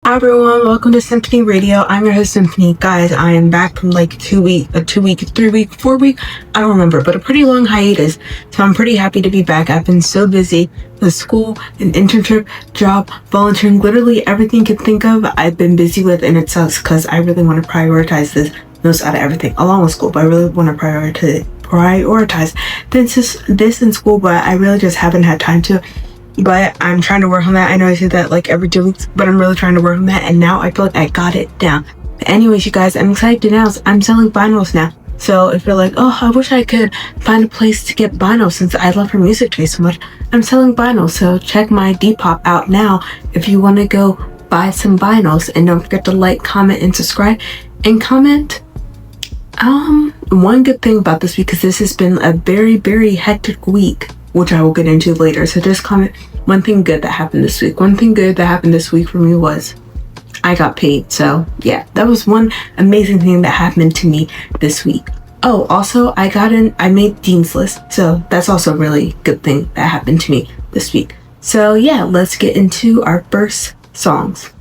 Hi everyone, welcome to Symphony Radio. I'm your host Symphony. Guys, I am back from like 3 week, 4 week, I don't remember, but a pretty long hiatus. So I'm pretty happy to be back. I've been so busy with school, an internship, job, volunteering, literally everything you can think of I've been busy with, and it sucks because I really want to prioritize this most out of everything along with school, but I really want to prioritize this in school, but I really just haven't had time to. But I'm trying to work on that. I know I say that like every 2 weeks, but I'm really trying to work on that, and now I feel like I got it down. But anyways, you guys, I'm excited to announce I'm selling vinyls now. So if you're like, oh, I wish I could find a place to get vinyls since I love her music taste so much, I'm selling vinyls. So check my Depop out now if you want to go buy some vinyls. And don't forget to like, comment, and subscribe. And comment one good thing about this week, because this has been a very, very hectic week, which I will get into later. So just comment one thing good that happened this week. One thing good that happened this week for me was I got paid. So yeah, that was one amazing thing that happened to me this week. Oh, also I made Dean's List. So that's also a really good thing that happened to me this week. So yeah, let's get into our first songs.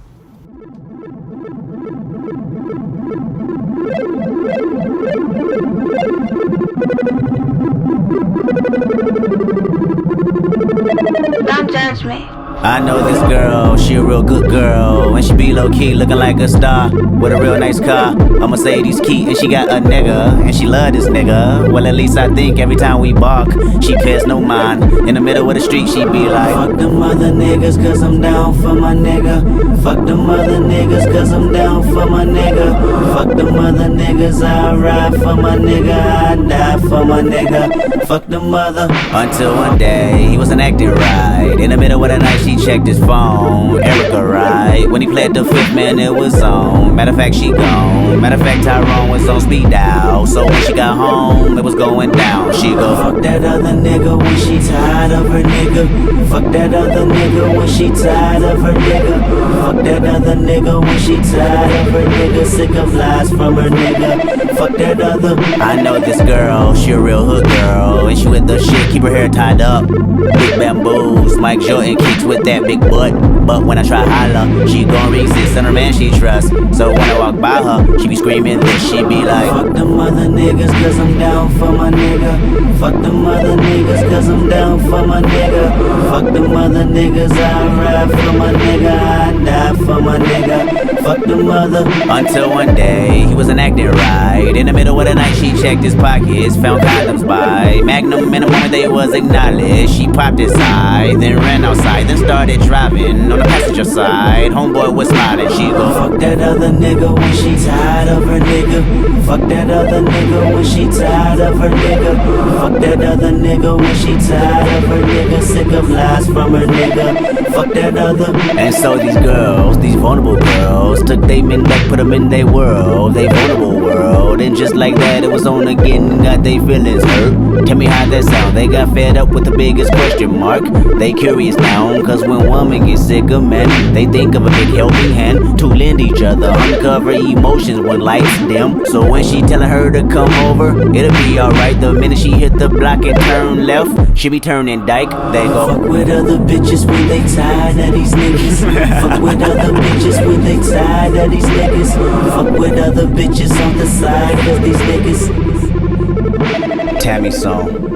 Don't judge me. I know this girl, she a real good girl, and she be low-key looking like a star with a real nice car, a Mercedes key, and she got a nigga, and she love this nigga. Well, at least I think every time we bark, she pays no mind. In the middle of the street, she be like, fuck them other niggas, cause I'm down for my nigga. Fuck them other niggas, cause I'm down for my nigga. Fuck them other niggas, I ride for my nigga, I die for my nigga. Fuck them other. Until one day, he wasn't acting right. In the middle of the night, she checked his phone, Erica, right? When he played the fifth, man, it was on. Matter of fact, she gone. Matter of fact, Tyrone was on speed dial. So when she got home, it was going down. She go, fuck that other nigga when she tired of her nigga. Fuck that other nigga when she tired of her nigga. Fuck that other nigga when she tired of her nigga. Sick of lies from her nigga. Fuck that other. I know this girl, she a real hood girl, and she with the shit, keep her hair tied up. Big bamboos, Mike Jordan kicks with that big butt. But when I try holler, she gon' resist, and her man she trusts. So when I walk by her, she be screaming this, she be like, fuck them other niggas, cause I'm down for my nigga. Fuck them other niggas, cause I'm down for my nigga. Fuck them other niggas, I ride for my nigga, I die for my nigga. Fuck them other. Until one day, he wasn't acting right. In the middle of the night, she checked his pockets, found condoms by Magnum. In the moment they was acknowledged, she popped his side, then ran outside, then started driving on the passenger side. Homeboy was smiling, she go, fuck that other nigga when she tired of her nigga. Fuck that other nigga when she tired of her nigga. Fuck that other nigga when she tired of her nigga. Sick of lies from her nigga. Fuck that other. And so these girls, these vulnerable girls, took they men back, put them in their world, they vulnerable world. And just like that, it was on again, got they feelings hurt. Tell me how that sound. They got fed up with the biggest question mark. They curious now, cause when women get sick of men, they think of a big helping hand to lend each other, uncover emotions when lights dim. So when she telling her to come over, it'll be alright. The minute she hit the block and turn left, she be turning dyke. They go, fuck with other bitches when they tired of these niggas. Fuck with other bitches when they tired of these niggas. Fuck with other bitches on the side of these niggas. Tammy song.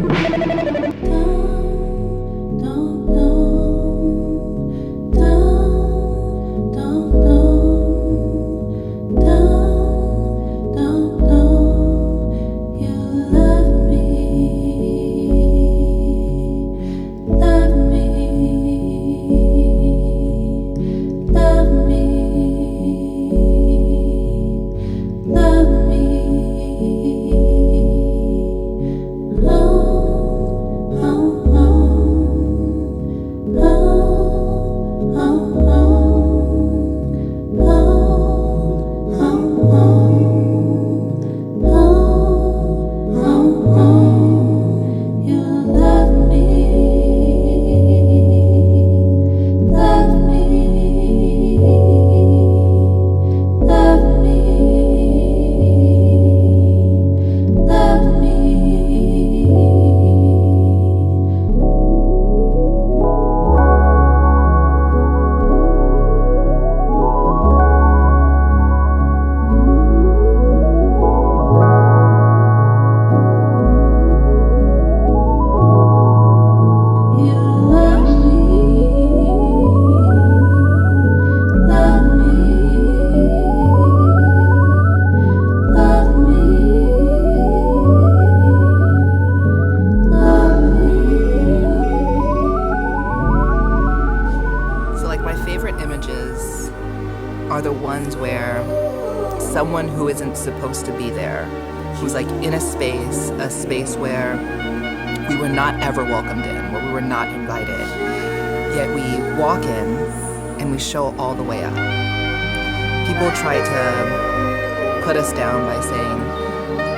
Love me. are the ones where someone who isn't supposed to be there, who's like in a space where we were not ever welcomed in, where we were not invited, yet we walk in and we show all the way up. People try to put us down by saying,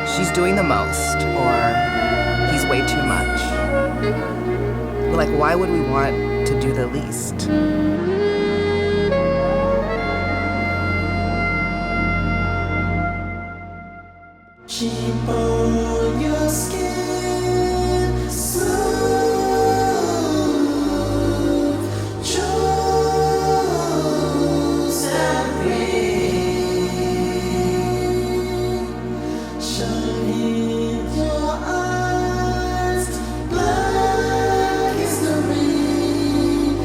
she's doing the most, or he's way too much. But like, why would we want to do the least? Keep on your skin smooth, choose and breathe. Shine in your eyes, black is the rain,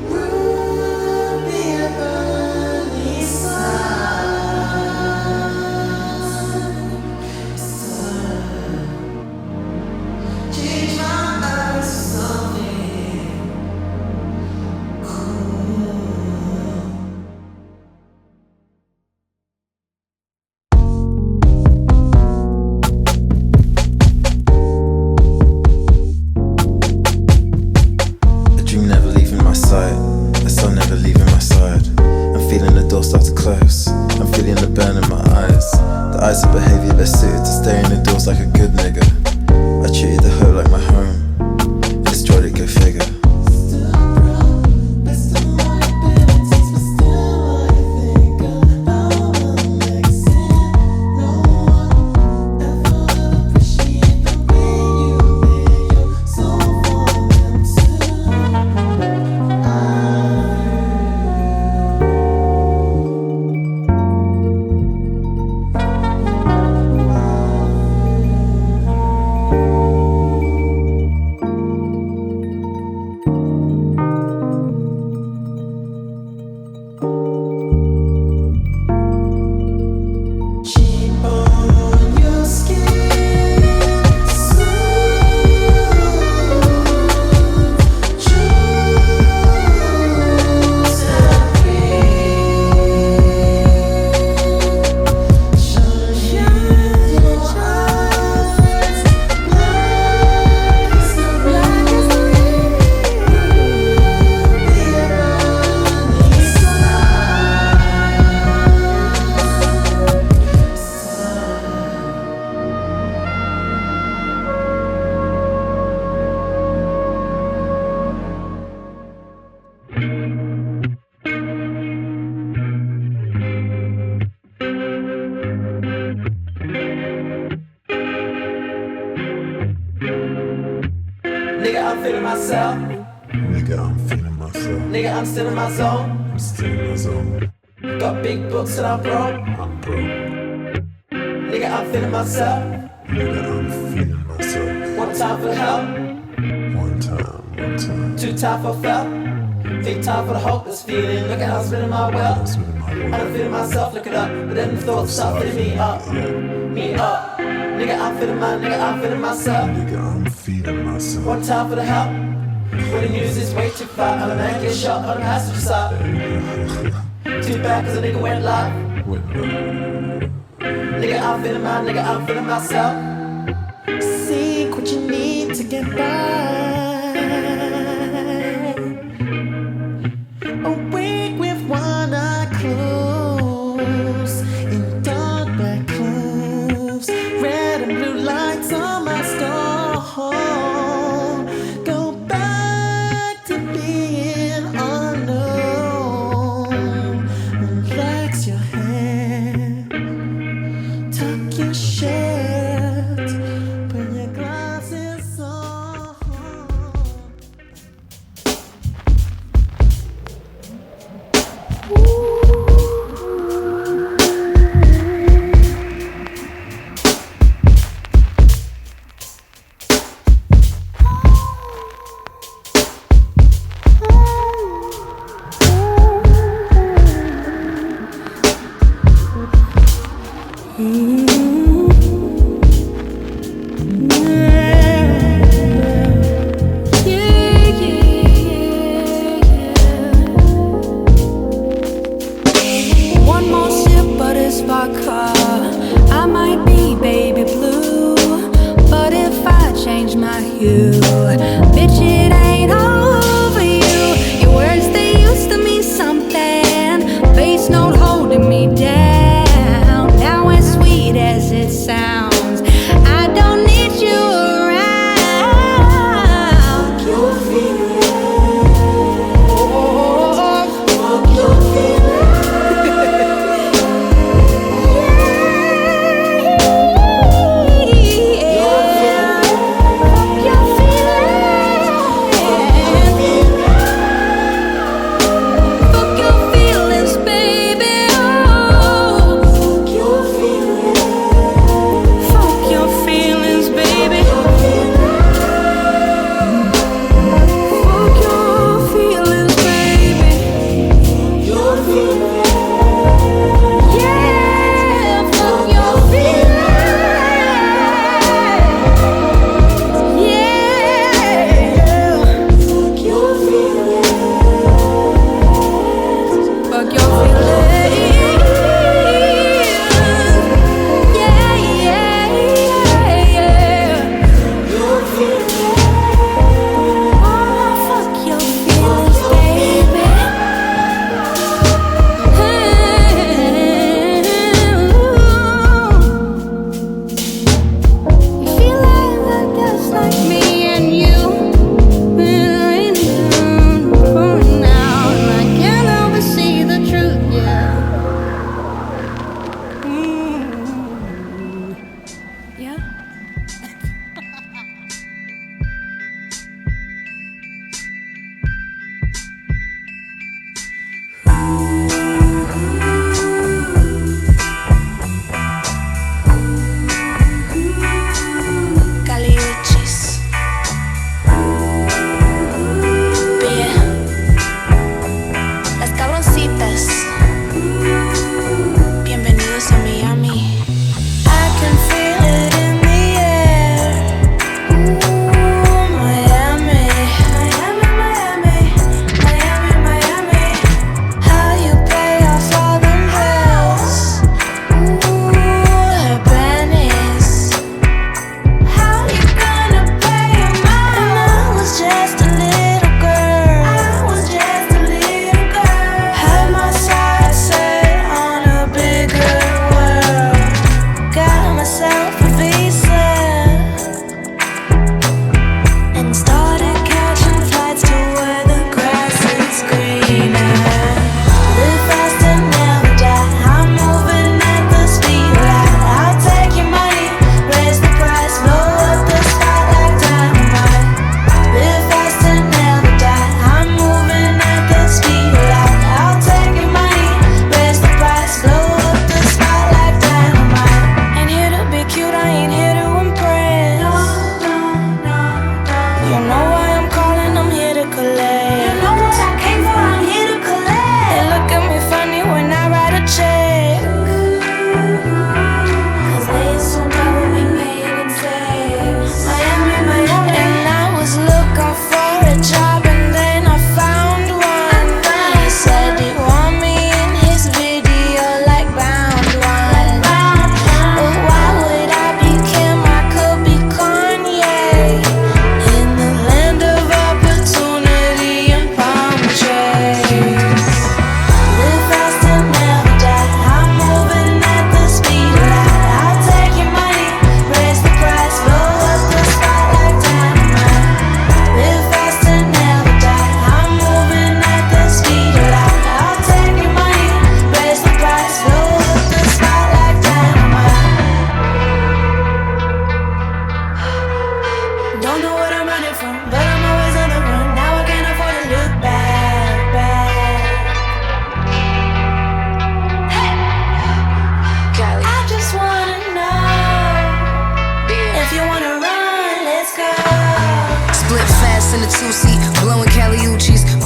ruby and burning change my eyes to something cool. A dream never leaving my sight, a sun never leaving my side. I'm feeling the door start to close, I'm feeling the burn in my eyes. The eyes of behavior best suited to stay in the doors like a good nigga. I treated the hoe like my home, and destroyed it, go figure. Still proud, best of my abilities, but still I think about the next sin. No one ever appreciate the way you lay your soul for them too. Keep on your skin smooth, choose and breathe. Shine in your eyes, black is the rain, ruby and burning Nigga, I'm feeling myself. Nigga, I'm feeling myself, Nigga, I'm still in my zone. I'm still in my zone, Got big books and I'm broke. I'm broke. Nigga, I'm feeling myself. Nigga, I'm feeling myself. One time for the help, One time, two time for felt. Big time for the hopeless feeling. Look at how I'm spinning my wealth. that's with my I'm world. feeling myself, look it up. But then the thoughts start filling me up. Me up. Nigga, I'm feeling myself. Nigga, I'm feeling myself. One time for the help. When the news is way too far, and a man get shot on the passenger side. Too bad cause a nigga went live. With love. Nigga, I'm feeling myself. Seek what you need to get by. Awake with one eye closed, in dark black clothes, red and blue lights on my stone. Go back to being unknown. Relax your head, tuck your shirt, put your glasses on. spark car. I might be baby blue, but if I change my hue, bitch, it ain't over you. Your words, they used to mean something. Bass note holding me down. Now as sweet as it sounds, I don't need you around. Your feelings.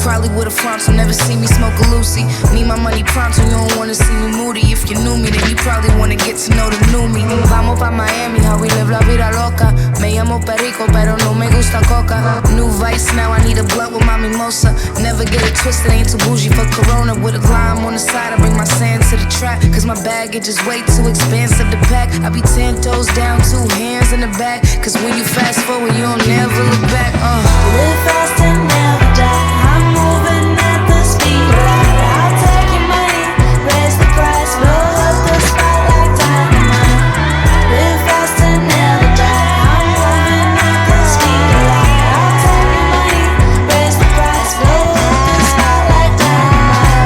Probably would've flopped, so never see me smoke a Lucy. Need my money pronto, you don't wanna see me moody. If you knew me, then you probably wanna get to know the new me. Vamos pa' Miami, how we live la vida loca. Me llamo Perico, pero no me gusta coca. New vice, now I need a blunt with my mimosa. Never get it twisted, ain't too bougie for Corona. With a lime on the side, I bring my sand to the trap, cause my baggage is way too expensive to pack. I be 10 toes down, 2 hands in the back, cause when you fast forward, you don't never look back. Live fast and never die. I'm moving at the speed of light. I'll take your money, raise the price, blow up the spot like dynamite. Live fast and never die. I'm moving at the speed of light. I'll take your money, raise the price, blow up the spot like dynamite.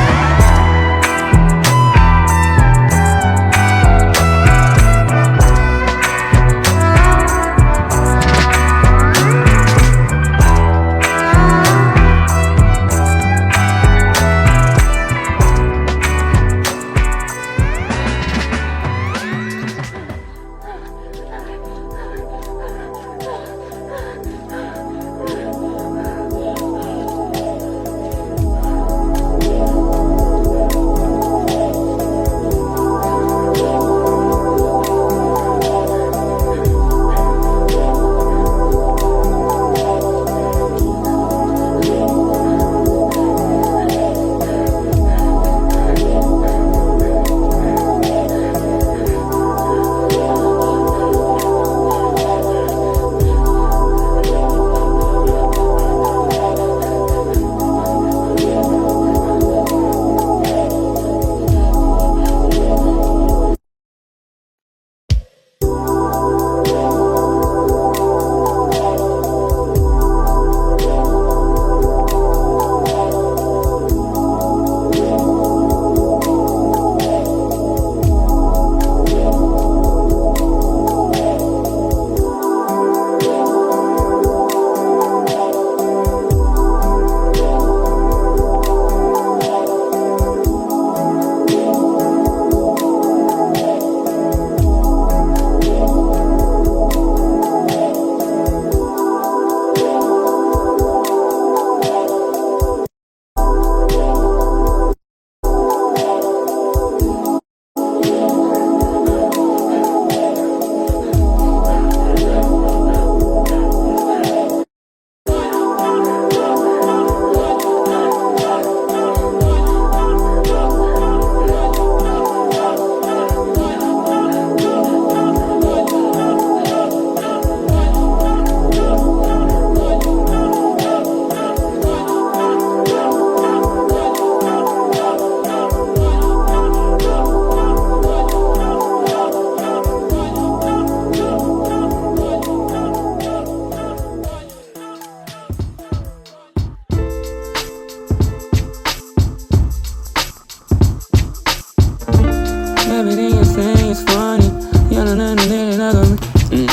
Everything you say is funny. You don't know anything I got me.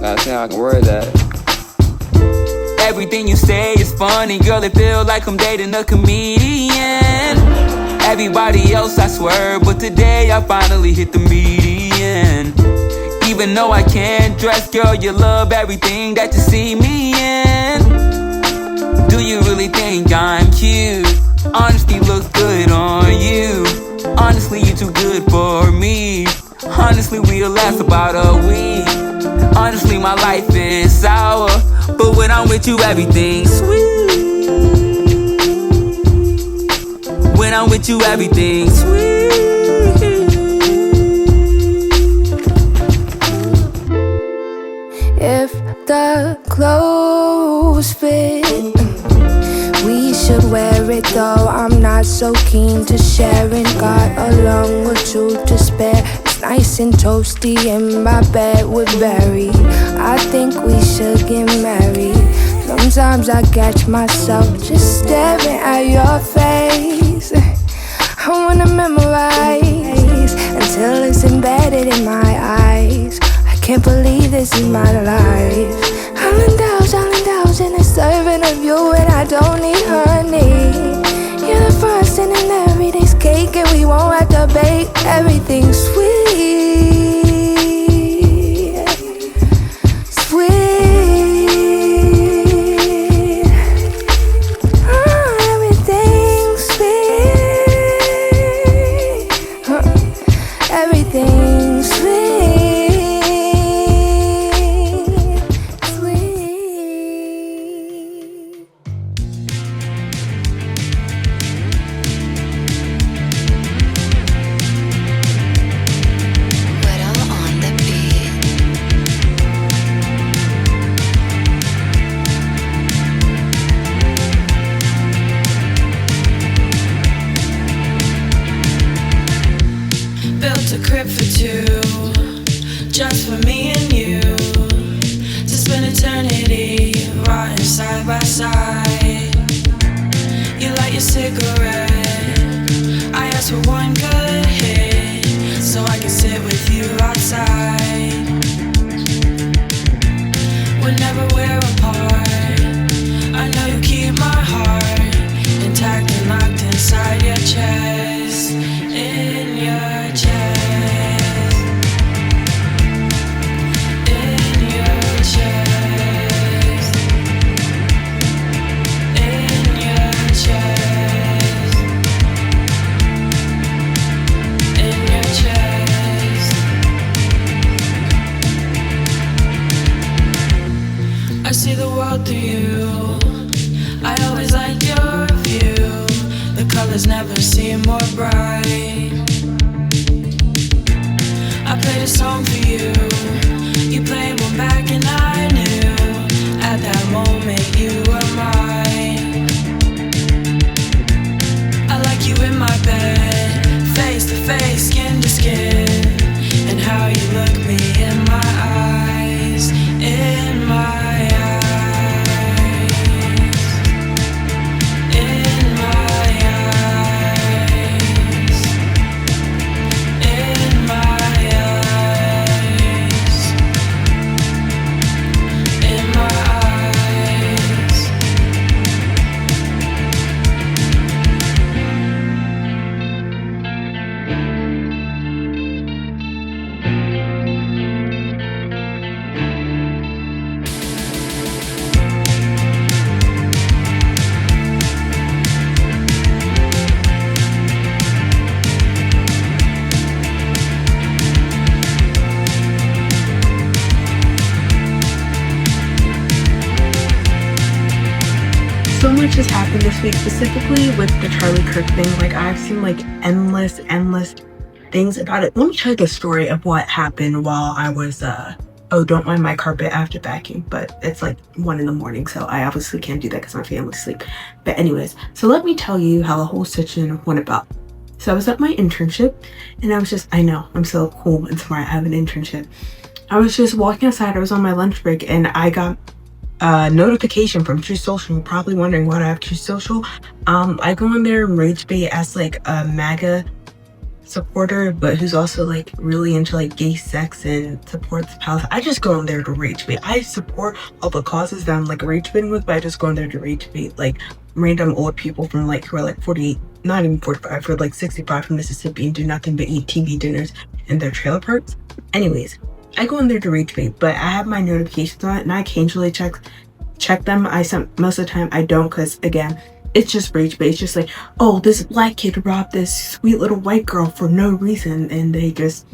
Gotta see how I can word that. Everything you say is funny, girl. It feel like I'm dating a comedian. Everybody else I swear, but today I finally hit the median. Even though I can't dress, girl, you love everything that you see me in. Do you really think I'm cute? Honestly, look good on you. Honestly, you're too good for me. Honestly, we'll last about a week. Honestly, my life is sour, but when I'm with you, everything's sweet. When I'm with you, everything's sweet. If the clothes fit, we should wear it though. I'm not so keen to sharing. Got a long or two to spare. It's nice and toasty in my bed with Barry. I think we should get married. Sometimes I catch myself just staring at your face. I wanna memorize until it's embedded in my eyes. I can't believe this is my life. I'll indulge in a serving of you, and I don't need honey. You're the frosting in every day's cake, and we won't have to bake. Everything's sweet, sweet. Oh, everything's sweet. Everything's sweet, sweet. side by side. You light your cigarette. I asked for one good hit so I can sit with you outside. Whenever we're apart, I know you keep my heart intact and locked inside your chest. In your chest. In your chest. In your chest. In your chest. I see the world through you. I always like your view. The colors never seem more bright. I played a song for you. You played one back and I knew at that moment you were mine. I like you in my bed, face to face, skin to skin, and how you look me in my eyes, in my eyes. So much has happened this week, specifically with the Charlie Kirk thing. Like, I've seen like endless things about it. Let me tell you the story of what happened while I was oh, don't mind my carpet after vacuum, but it's like 1 a.m, so I obviously can't do that because my family's asleep. But anyways, so let me tell you how the whole situation went about. So I was at my internship and I was just, I know, I'm so cool and smart, I have an internship. I was just walking outside, I was on my lunch break, and I got a notification from True Social. You're probably wondering why I have True Social. I go in there and rage bait as like a MAGA supporter, but who's also like really into like gay sex and supports Palestine. I just go in there to rage bait. I support all the causes that I'm like rage baiting with, but I just go in there to rage bait like random old people from like who are like 40, not even 45, who are like 65 from Mississippi and do nothing but eat TV dinners in their trailer parks. Anyways, I go in there to rage bait, but I have my notifications on and I occasionally check them. Most of the time I don't, because again, it's just rage bait. It's just like, oh, this black kid robbed this sweet little white girl for no reason, and they just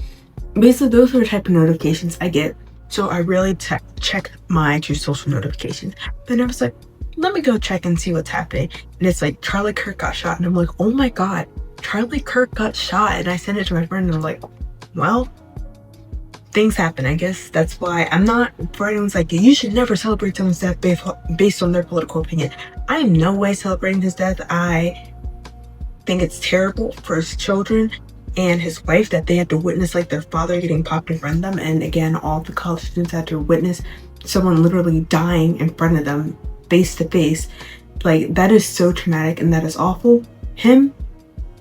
basically, those are the type of notifications I get. So I really check my True Social notifications. Then I was like, let me go check and see what's happening, and it's like Charlie Kirk got shot, and I'm like, oh my god, Charlie Kirk got shot. And I sent it to my friend and I'm like, well, things happen. I guess that's why I'm not, for anyone's like, you should never celebrate someone's death based on their political opinion. I am no way celebrating his death. I think it's terrible for his children and his wife that they had to witness like their father getting popped in front of them. And again, all the college students had to witness someone literally dying in front of them face to face. Like, that is so traumatic and that is awful. Him,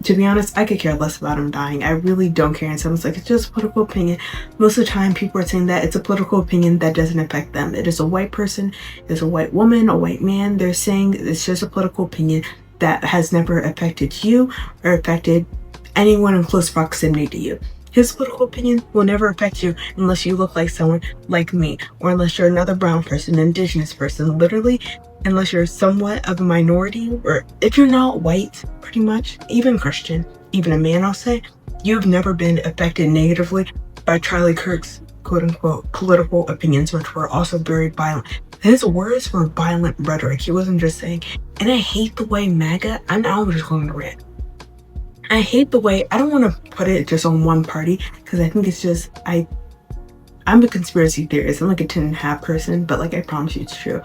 to be honest, I could care less about him dying. I really don't care. And someone's like, it's just a political opinion. Most of the time, people are saying that it's a political opinion that doesn't affect them. It is a white person, it's a white woman, a white man. They're saying it's just a political opinion that has never affected you or affected anyone in close proximity to you. His political opinion will never affect you unless you look like someone like me, or unless you're another brown person, an indigenous person, literally, unless you're somewhat of a minority, or if you're not white, pretty much, even Christian, even a man, I'll say, you've never been affected negatively by Charlie Kirk's quote-unquote political opinions, which were also very violent. His words were violent rhetoric. He wasn't just saying, and I hate the way MAGA, I'm just going to rant. I hate the way, I don't want to put it just on one party, because I think it's just, I'm a conspiracy theorist. I'm like a 10.5 person, but like, I promise you it's true.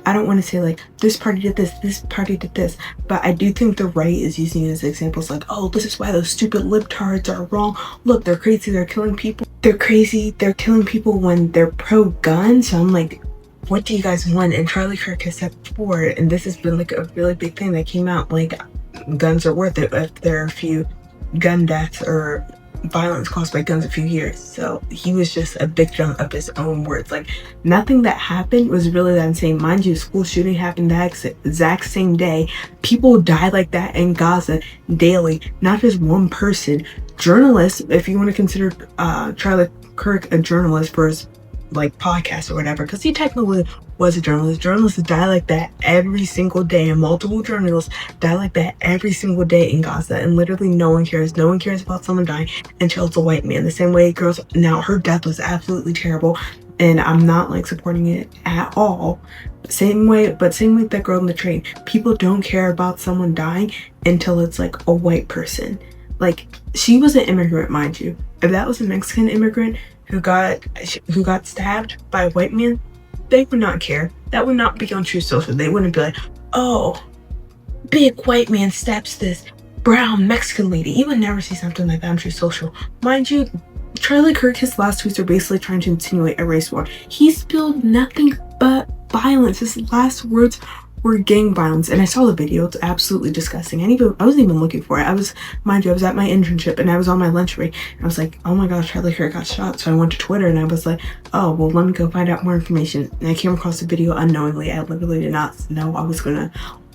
I don't want to say like, this party did this party did this, but I do think the right is using it as examples like, oh, this is why those stupid libtards are wrong. Look, they're crazy, they're killing people. They're crazy, they're killing people when they're pro-gun. So I'm like, what do you guys want? And Charlie Kirk has said before, and this has been like a really big thing that came out, like, guns are worth it if there are a few gun deaths or violence caused by guns a few years. So he was just a victim of his own words. Like, nothing that happened was really that insane. Mind you, school shooting happened the exact same day. People die like that in Gaza daily, not just one person. Journalists, if you want to consider Charlie Kirk a journalist for his like podcast or whatever, because he technically was a journalist. Journalists die like that every single day, and multiple journalists die like that every single day in Gaza, and literally no one cares. No one cares about someone dying until it's a white man. The same way girls, now her death was absolutely terrible, and I'm not like supporting it at all. Same way that girl in the train. People don't care about someone dying until it's like a white person. Like, she was an immigrant, mind you. If that was a Mexican immigrant who got stabbed by a white man, they would not care. That would not be on True Social. They wouldn't be like, oh, big white man stabs this brown Mexican lady. You would never see something like that on True Social. Mind you, Charlie Kirk, his last tweets are basically trying to insinuate a race war. He spilled nothing but violence. His last words were gang violence, and I saw the video. It's absolutely disgusting. I wasn't even looking for it. I was at my internship, and I was on my lunch break, and I was like, oh my gosh, Charlie Kirk got shot. So I went to Twitter, and I was like, oh, well, let me go find out more information. And I came across the video unknowingly. I literally did not know I was gonna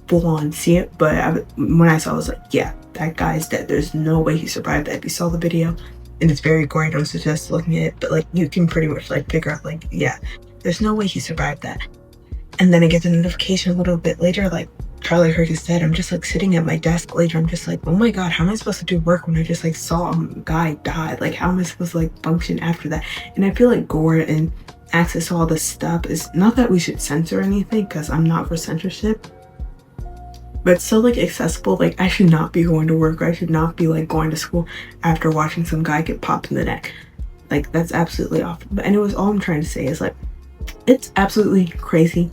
full on see it, but when I saw it, I was like, yeah, that guy's dead. There's no way he survived that. If you saw the video, and it's very gory, I don't suggest looking at it, but like, you can pretty much like figure out, like, yeah, there's no way he survived that. And then I get the notification a little bit later, like, Charlie Kirk is dead. I'm just like sitting at my desk later. I'm just like, oh my God, how am I supposed to do work when I just like saw a guy die? Like, how am I supposed to like function after that? And I feel like gore and access to all this stuff is not that we should censor anything, because I'm not for censorship, but it's so like accessible. Like, I should not be going to work, or I should not be like going to school after watching some guy get popped in the neck. Like, that's absolutely awful. But anyways, all I'm trying to say is like, it's absolutely crazy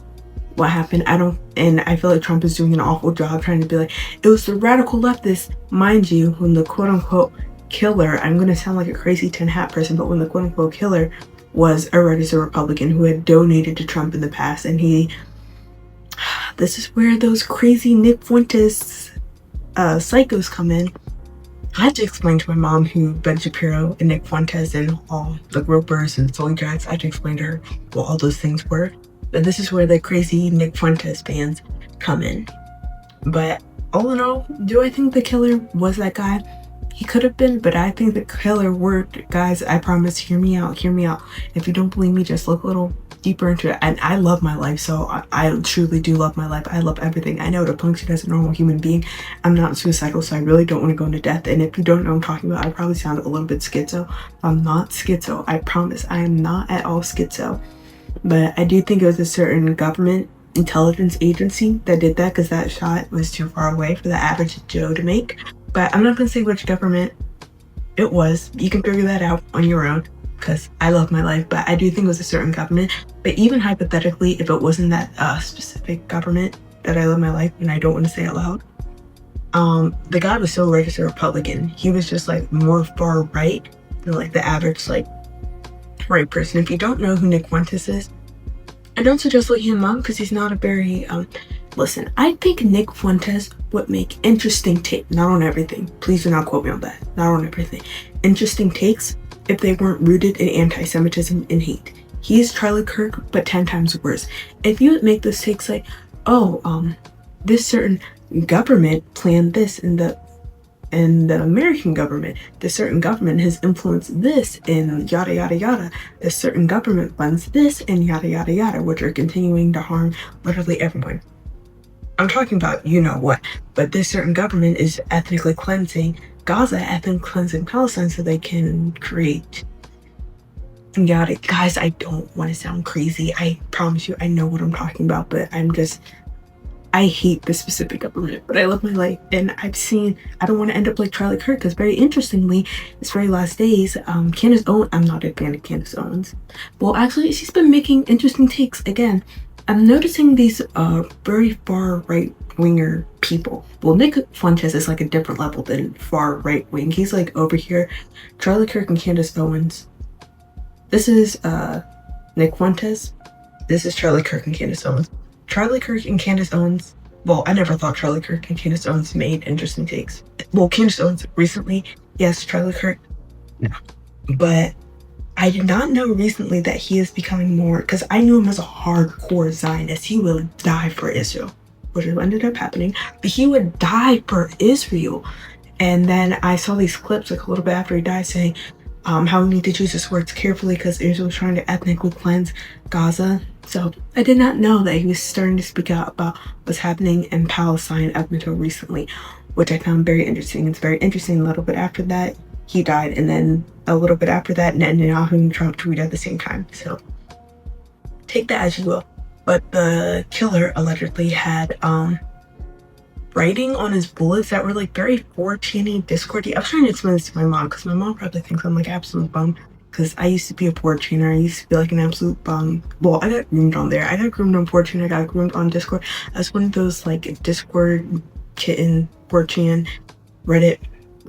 what happened. I feel like Trump is doing an awful job trying to be like, it was the radical leftists. Mind you, when the quote-unquote killer, I'm gonna sound like a crazy tin hat person, but when the quote-unquote killer was a registered Republican who had donated to Trump in the past, and this is where those crazy Nick Fuentes psychos come in. I had to explain to my mom who Ben Shapiro and Nick Fuentes and all the Gropers and Soul Jacks, I had to explain to her what all those things were. But this is where the crazy Nick Fuentes fans come in. But all in all, do I think the killer was that guy? He could have been, but I think the killer worked. Guys, I promise, hear me out. If you don't believe me, just look a little deeper into it. And I love my life, so I truly do love my life. I love everything. I know to function as a normal human being. I'm not suicidal, so I really don't want to go into death. And if you don't know what I'm talking about, I probably sound a little bit schizo. I'm not schizo. I promise, I am not at all schizo. But I do think it was a certain government intelligence agency that did that, because that shot was too far away for the average Joe to make. But I'm not going to say which government it was. You can figure that out on your own, because I love my life. But I do think it was a certain government. But even hypothetically, if it wasn't that specific government that I love my life, and I don't want to say it loud, the guy was so registered Republican. He was just like more far right than like the average like right person. If you don't know who Nick Fuentes is, I don't suggest looking him up, because he's not a very listen, I think Nick Fuentes would make interesting takes, not on everything, please do not quote me on that, not on everything, interesting takes if they weren't rooted in anti-Semitism and hate. He's Charlie Kirk, but 10 times worse. If you would make those takes like, oh, this certain government planned this in the American government, this certain government has influenced this, and yada yada yada, this certain government funds this, and yada yada yada, which are continuing to harm literally everyone. I'm talking about you know what, but this certain government is ethnically cleansing Gaza, ethnically cleansing Palestine, so they can create yada. Guys, I don't want to sound crazy. I promise you, I know what I'm talking about, but I hate this specific government, but I love my life. And I don't want to end up like Charlie Kirk, because very interestingly, his very last days, Candace Owens, I'm not a fan of Candace Owens. Well, actually, she's been making interesting takes again. I'm noticing these very far right-winger people. Well, Nick Fuentes is like a different level than far right-wing. He's like over here, Charlie Kirk and Candace Owens. This is Nick Fuentes. This is Charlie Kirk and Candace Owens. Charlie Kirk and Candace Owens. Well, I never thought Charlie Kirk and Candace Owens made interesting takes. Well, Candace Owens recently, yes. Charlie Kirk, no. But I did not know recently that he is becoming more, because I knew him as a hardcore Zionist. He would die for Israel, which ended up happening. But he would die for Israel. And then I saw these clips like a little bit after he died saying how we need to choose his words carefully because Israel is trying to ethnically cleanse Gaza. So I did not know that he was starting to speak out about what's happening in Palestine up until recently, which I found very interesting. It's very interesting. A little bit after that, he died, and then a little bit after that, Netanyahu and Trump tweeted at the same time. So take that as you will. But the killer allegedly had writing on his bullets that were like very 4chan-y, Discord-y. I was trying to explain this to my mom because my mom probably thinks I'm like absolute bum because I used to be a 4chaner. I used to be like an absolute bum. Well, I got groomed on there. I got groomed on 4chan. I got groomed on Discord. I was one of those like Discord kitten 4chan Reddit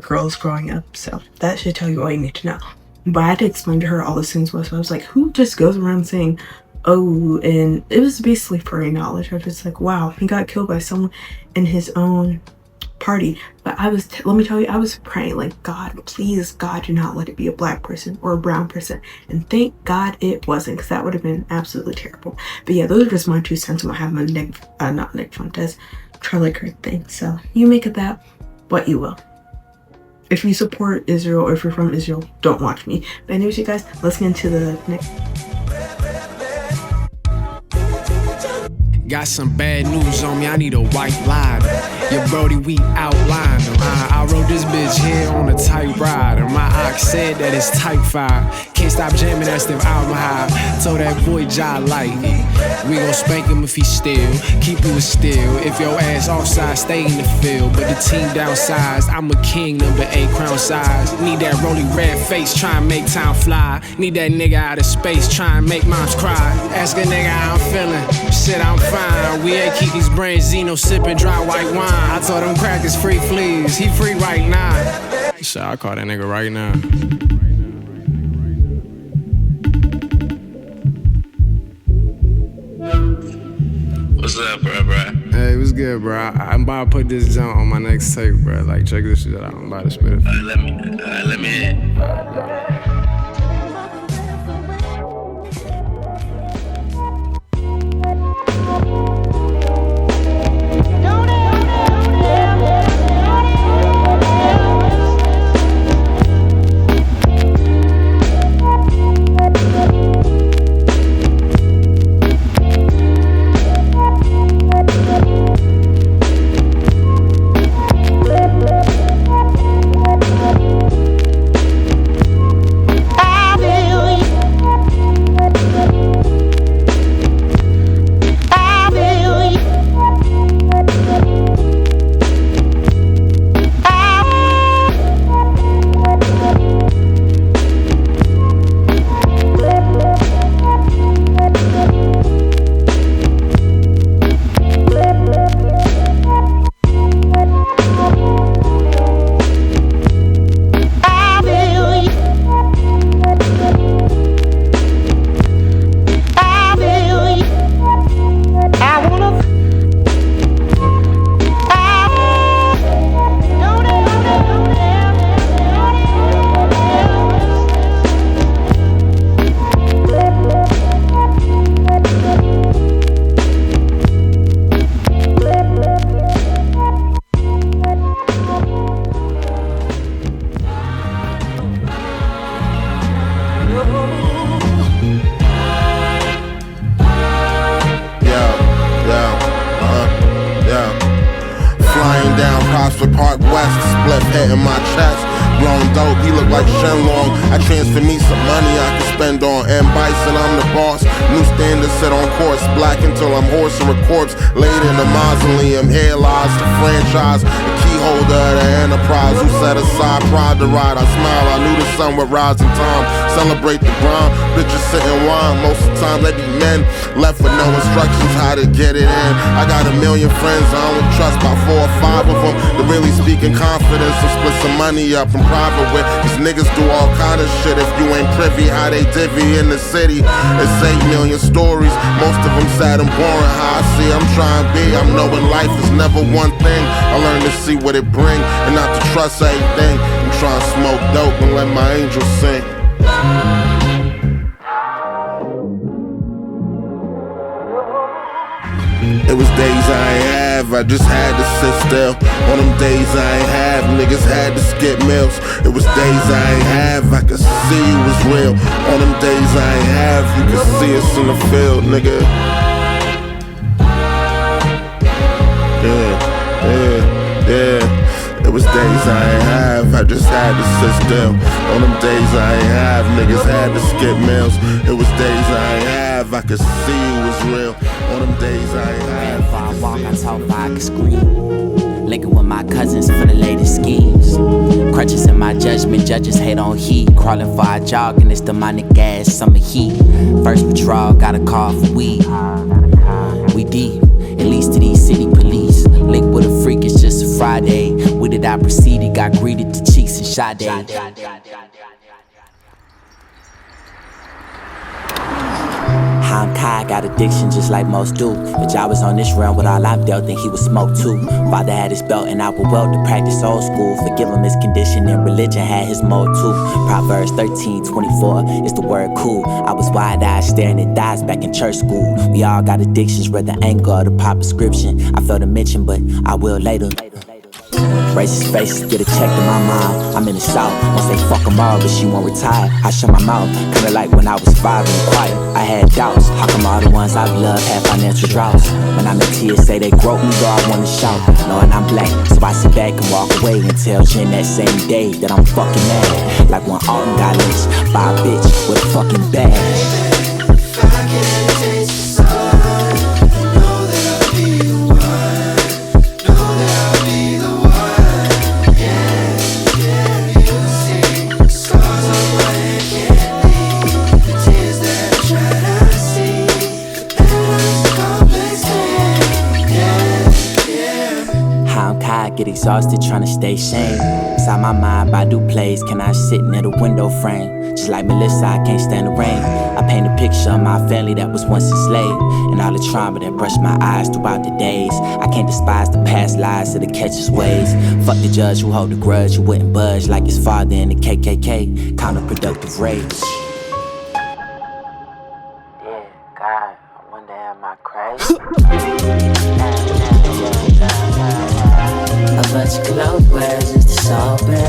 girls growing up. So that should tell you all you need to know. But I had to explain to her all the things was. So I was like, who just goes around saying, oh, and it was basically furry knowledge. I was just like, wow, he got killed by someone in his own party. But I was, let me tell you, I was praying like, God, please, God, do not let it be a black person or a brown person. And thank God it wasn't, because that would have been absolutely terrible. But yeah, those are just my 2 cents on what happened on not Nick Fuentes, Charlie Kirk thing. So you make of that what you will. If you support Israel or if you're from Israel, don't watch me. But anyways, you guys, let's get into the next. Got some bad news on me, I need a white liner. Your Brody, we outlined him. I rode this bitch here on a typewriter. My ox said that it's type 5. Can't stop jamming that stiff alcohol. Told that boy Jai light me. We gon' spank him if he steal. Keep you still. If your ass offside, stay in the field. But the team downsized. I'm a king, number 8 crown size. Need that rolling red face, try and make time fly. Need that nigga out of space, try and make moms cry. Ask a nigga how I'm feeling. Shit, I'm fine. We ain't keep these brains, Zeno sipping dry white wine. I told him crack is free fleas, he free right now. Shit, I call that nigga right now. What's up, bro? Hey, what's good, bro? I'm about to put this jump on my next tape, bro. Like, check this shit out. I'm about to spit it. Let me in. Park West, split head in my chest. Blown dope, he look like Shenlong. I transfer me some money I can spend on M. Bison, I'm the boss. New standards set on course. Black until I'm horse or a corpse. Laid in the mausoleum, hair lies, the franchise. The key holder of the enterprise who set aside pride to ride. I smile, I knew the sun would rise in time. Celebrate the grind, bitches sitting wine. Most of the time they be men, left with no instructions how to get it in. I got a million friends, I only trust about 4 or 5 of them to really speak in confidence and split some money up in private with. These niggas do all kind of shit if you ain't privy how they divvy in the city. It's 8 million stories, most of them sad and boring. How I see I'm trying to be, I'm knowing life is never one thing. I learn to see what it bring and not to trust everything. I'm trying to smoke dope and let my angels sing. It was days I ain't have, I just had to sit still. On them days I ain't have, niggas had to skip meals. It was days I ain't have, I could see you was real. On them days I ain't have, you could see us in the field, nigga. Yeah. It was days I ain't have, I just had to sit still. On them days I ain't have, niggas had to skip meals. It was days I ain't have, I could see you was real. On them days I ain't have. If I walk, I talk, I can scream. Linking with my cousins for the latest schemes. Crutches in my judgment, judges hate on heat. Crawling for our jog and it's demonic gas, summer heat. First patrol, got a call for weed. We deep, at least to these city police. Link with a freak, it's just a Friday. With it I proceeded, got greeted to cheeks and Sade. I'm Kai, got addiction just like most do. If I was on this realm with all I've dealt, then he would smoke too. Father had his belt and I would weld to practice old school. Forgive him his condition and religion had his mode too. Proverbs 13:24 is the word cool. I was wide-eyed staring at thighs back in church school. We all got addictions, whether anger or the pop prescription. I failed to mention, but I will later. Racist faces get a check to my mind. I'm in the south, once they fuck them all, but she won't retire. I shut my mouth, kinda like when I was 5 and quiet. I had doubts, how come all the ones I've loved had financial droughts? When I'm in tears, say they broke me, though I wanna shout. Knowing I'm black, so I sit back and walk away and tell Jen that same day that I'm fucking mad. Like when Alton got lynched by a bitch with a fucking badge. If I can taste the sun, know that I'll be the one. Know that I'll be the one. Yeah, you see scars on my head can't be the tears that I try to see. The patterns complex thing. Yeah. How I'm Kai, get exhausted trying to stay sane. Inside my mind, Badu plays, can I sit near the window frame? Just like Melissa, I can't stand the rain. I paint a picture of my family that was once enslaved, and all the trauma that brushed my eyes throughout the days. I can't despise the past lies or the catcher's ways. Fuck the judge who hold a grudge, who wouldn't budge like his father in the KKK. Counterproductive rage. Yeah, God, I wonder am I crazy? A bunch of glow words just to sober.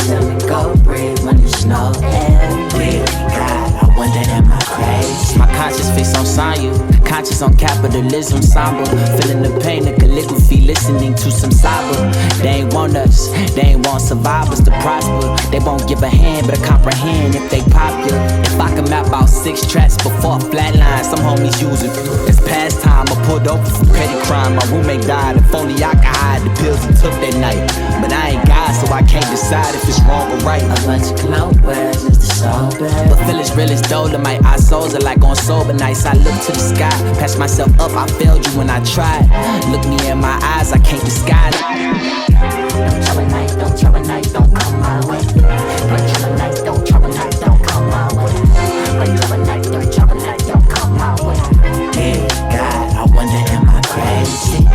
Tell me go breathe when the snow ends. God, I wonder am I crazy? My conscious face on Sanya, conscious on capitalism, somber. Feeling the pain of calligraphy, listening to some cyber. They ain't want us, they ain't want survivors to prosper. They won't give a hand, but I comprehend if they popular. If I can map out 6 tracks before a flatline, some homies use it as pastime. I pulled over for petty crime. My roommate died, if only I could hide the pills he took that night. But I ain't God, so I can't decide if it's wrong or right. A bunch of clown words just to sober. But feelings real as dolomite. Our souls are like on sober nights. I look to the sky, patch myself up. I failed you when I tried. Look me in my eyes, I can't disguise. Don't trouble night, don't trouble night, don't come my way. Don't trouble night, don't trouble night, don't come my way. Don't trouble night, don't trouble night, don't come my way. Hey God, I wonder am I crazy?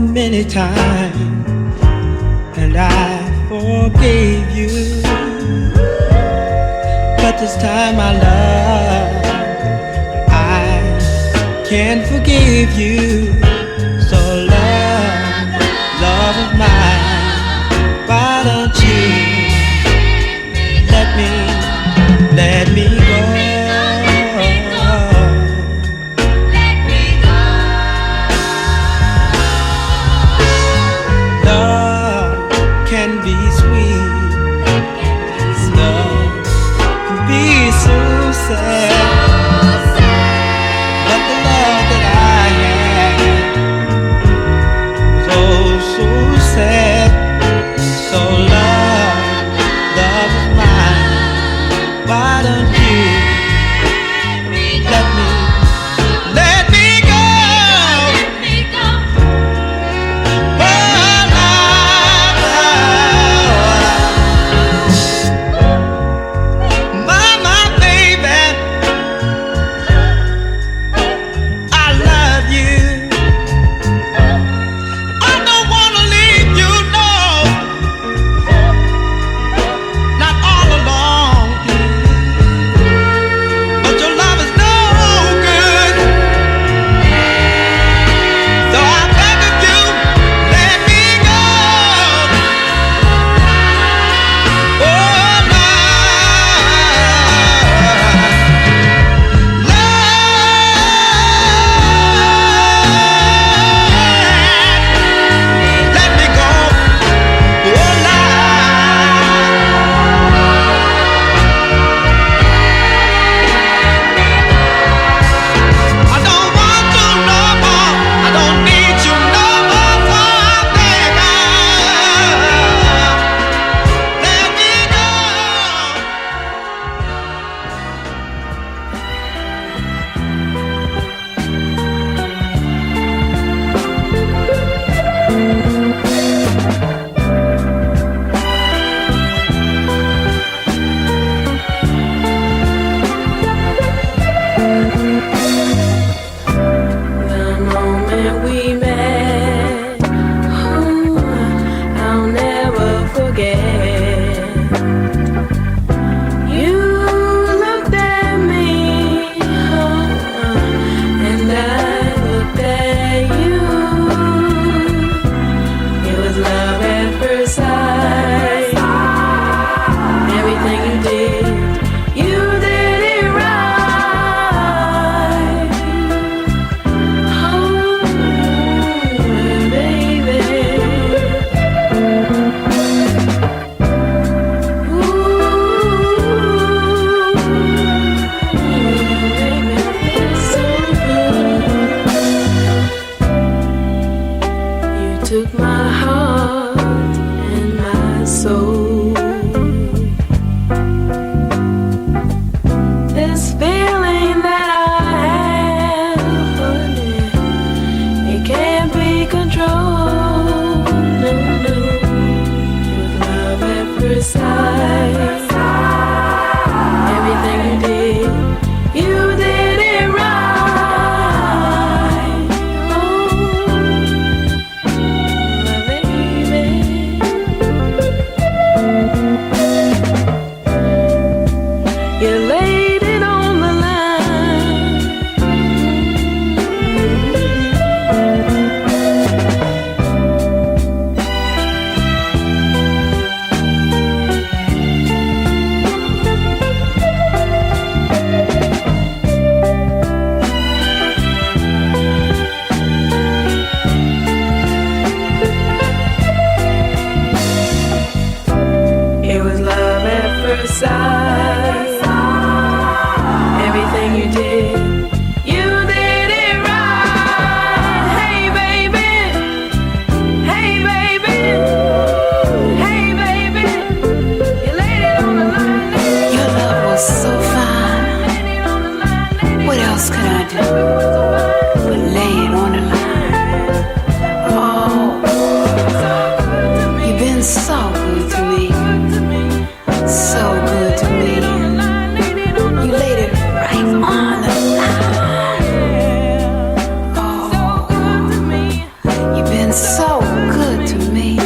many times, and I forgave you. But this time, my love, I can't forgive you. So love of mine, why don't you let me go? Love can be sweet, love can be so sad, but the love that I had was so sad. So love of mine, why don't you let me go? My baby, I love you. I don't wanna leave you, no, not all alone. But your love is no good, so I beg of you, let me go. Oh, let me go. Oh, I don't want you no more. I don't need you no more, baby. Let me go. The moment we met, I'll never forget. You looked at me, and I looked at you. It was love at first sight. Everything you did it right. Oh, baby. So good. You took my heart and my soul. This feeling that I have, honey, it can't be controlled. No, no. It was love at first sight. Everything you did it right. Oh, my baby. so good to me.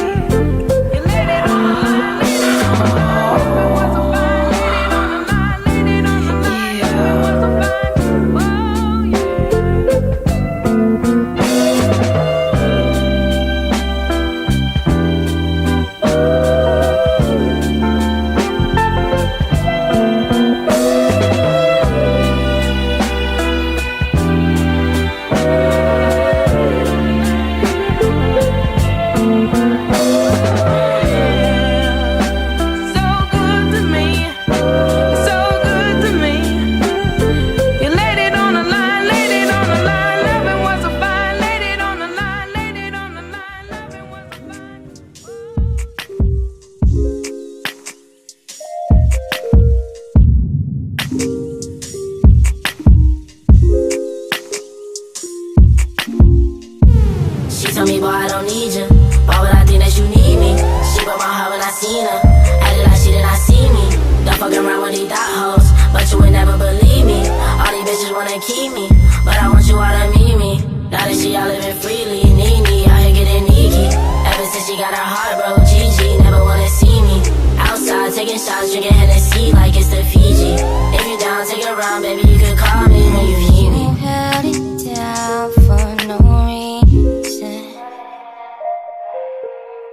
Tell me, boy, I don't need you. Why would I think that you need me? She broke my heart when I seen her. Acted like she did not see me. Don't fuck around with these thought hoes, but you would never believe me. All these bitches wanna keep me, but I want you all to meet me. Now that she out living freely, Nene, out here getting neaky. Ever since she got her heart broke, Gigi never wanna see me. Outside taking shots, drinking Hennessy like it's the Fiji. If you down, take a round, baby, you could call me when you need me. Held it down for no reason.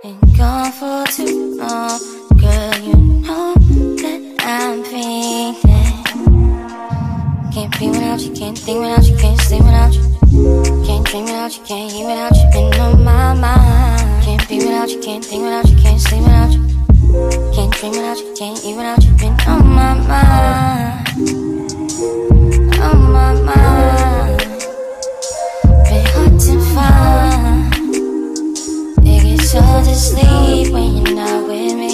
Been gone for too long, girl, you know that I'm feeling. Can't be without you, can't think without you, can't sleep without you. Can't dream without you, can't eat without you, been on my mind. Can't be without you, can't think without you, can't sleep without you. Can't dream without you, can't eat without you, been on my mind. On my mind. Been hard to find. It gets hard to sleep when you're not with me.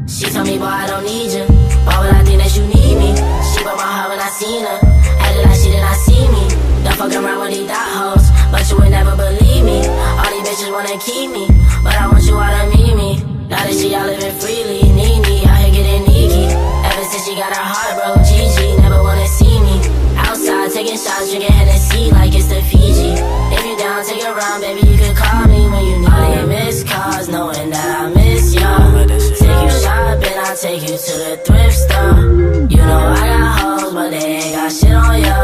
She told me, boy, I don't need you. Why would I think that you need me? She broke my heart when I seen her. Acted like she did not see me. Don't fuck around with these thought hoes, but you would never believe me. All these bitches wanna keep me, but I want you all to meet me. Now that she out living freely, Nene, out here getting neaky. Ever since she got her heart broke, Gigi never wanna see me. Outside taking shots, drinking Hennessy like it's the Fiji. If you down, take a round, baby, you could call me when you need me. All your missed calls, knowing that I miss y'all. Take you shopping, I'll take you to the thrift store. You know I got hoes, but they ain't got shit on ya.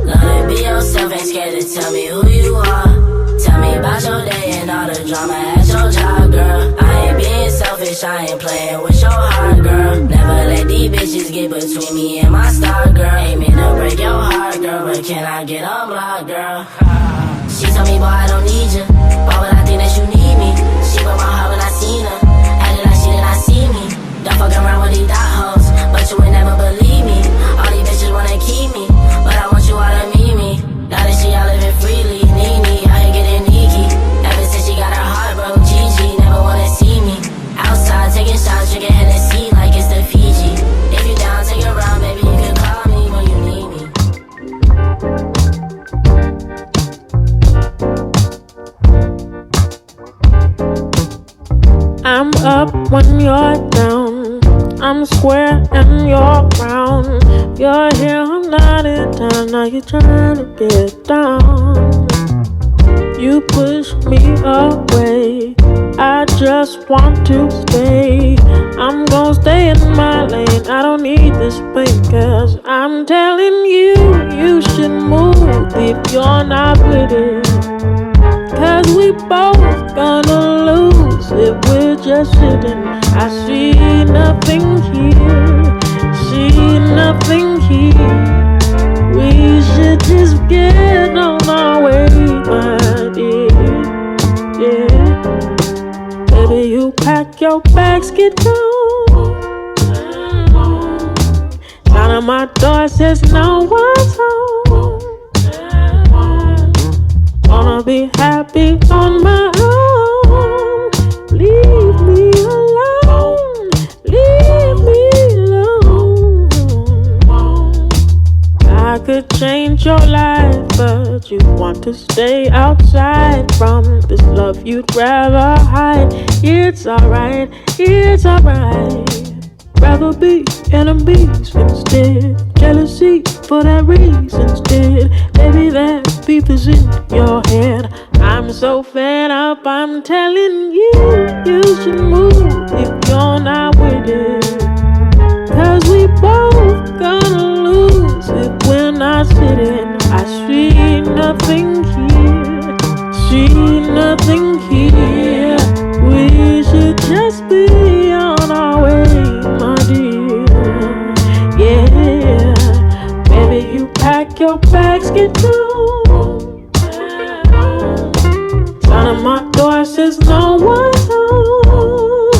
Learn to be yourself, ain't scared to tell me who you are. Tell me about your day and all the drama at your job, girl. I ain't being selfish, I ain't playing with your heart, girl. Never let these bitches get between me and my star, girl. Ain't mean to break your heart, girl, but can I get unblocked, girl? She told me, boy, I don't need you. Why would I think that you need me? She broke my heart when I seen her. Acted like she did not see me. Don't fuck around with these thought hoes, but you would never believe me. All these bitches wanna keep me, but I want you all to meet me. Now that she out living freely, Nene, out here getting neaky. Ever since she got her heart broke, Gigi never wanna see me. Outside taking shots, drinking Hennessy like it's the Fiji. If you down, take a round, baby, you can call me when you need me. I'm up when you're down. I'm square and you're round. You're here, I'm not in town. Now you're trying to get down. You push me away. I just want to stay. I'm gonna stay in my lane. I don't need this pain, 'cause I'm telling you, you should move if you're not with it. 'Cause we both gonna lose if we're just sitting. I see nothing here, see nothing here. We should just get on our way, my dear. Yeah, baby, you pack your bags, get gone. Sound of my door says no one's home. Wanna be happy on my own. Leave me alone. Leave me alone. I could change your life, but you want to stay outside from this love you'd rather hide. It's alright, it's alright. Rather be enemies instead. Jealousy for that reason instead. Baby, that beepers in your head. I'm so fed up, I'm telling you, you should move if you're not with it. Cause we both gonna lose if we're not sitting. I see nothing here, see nothing here. We should just be on our way, my dear. Yeah, baby, you pack your bags, get gone. Sign on my door says no one's home.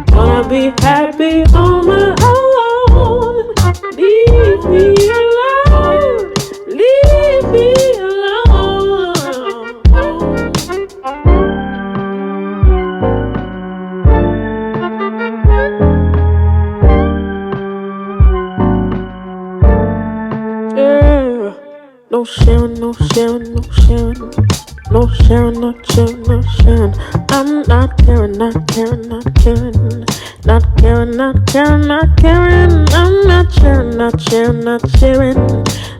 Gonna be happy on my own. Leave me alone. Leave me alone. Yeah. No sharing, no sharing, no sharing. No sharing, not sharing, not sharing. I'm not caring, not caring, not caring. Not caring, not caring, not caring. I'm not sharing, not sharing, not sharing.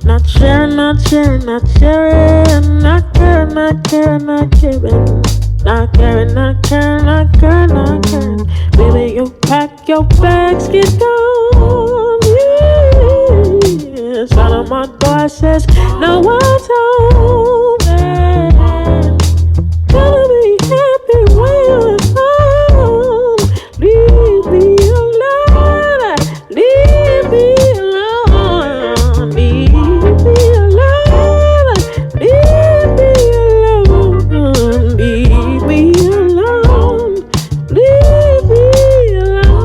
Not sharing, not sharing, not sharing. Not caring, not caring, not caring. Not caring, not caring, not caring, not caring. Baby, you pack your bags, get gone. Yeah. Sign on my door says no one's home. Gonna be happy when you're home. Leave me alone. Leave me alone. Leave me alone. Leave me alone. Leave me alone. Leave me alone.